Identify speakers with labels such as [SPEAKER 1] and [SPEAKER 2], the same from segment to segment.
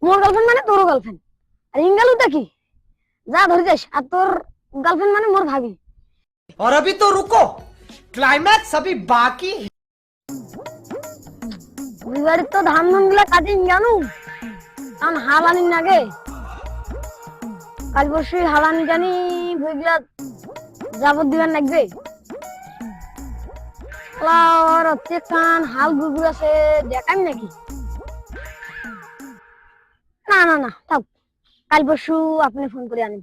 [SPEAKER 1] মোর girlfriend মানে তোর girlfriend. আর ইঙ্গালুটা কি? যা ধরে যাস। আর তোর গার্লফ্রেন্ড মানে মোর ভাবি।
[SPEAKER 2] और अभी तो रुको, क्लाइमैक्स अभी बाकी है।
[SPEAKER 1] বিবাড়ির তো ধান ধান গুলা কাটিং জানু, কারণ হাল আনি নাগে। কাল পরশু হাল আনি জানি বইগুলা যাবত দিবার লাগবে। আর হচ্ছে কান হাল গুগুর আছে দেখাম নাকি? না না না থাক, কাল পরশু আপনি ফোন করে আনেন।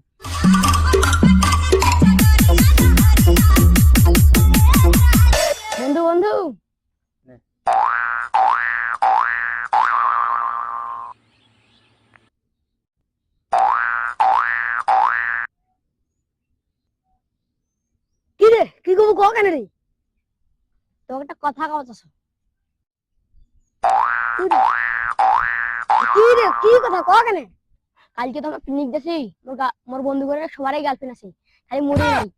[SPEAKER 1] বন্ধু বন্ধু কি রে, কি করবো ক কেন রে? তোকে একটা কথা কওয়া চাস। কি রে, কি কথা ক কেন? কালকে তো আমরা পিকনিক গেছি, মোর বন্ধু করে সবারই গার্লফ্রেন্ড আছে, খালি মোরে নাই।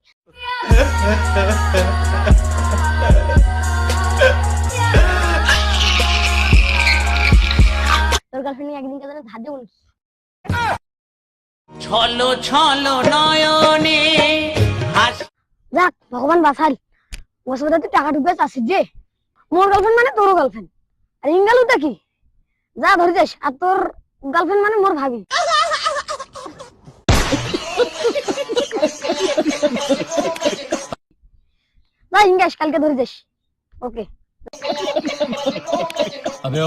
[SPEAKER 1] তোর গার্লফ্রেন্ড একদিন কাছে ধার দেবো নাকি?
[SPEAKER 3] ছলো ছলো নয়নে হাস
[SPEAKER 1] যাক ভগবান বাঁচাল। ওর সাথে তুই টাকা ঢুকে চাচ্ছিস যে। মোর গার্লফ্রেন্ড মানে তোর গার্লফ্রেন্ড। আর ইঙ্গালুটা কি? যা ধরে যাস। আর তোর গার্লফ্রেন্ড মানে মোর ভাবি। না ইঙ্গাস, কালকে ধরে যাস। ওকে।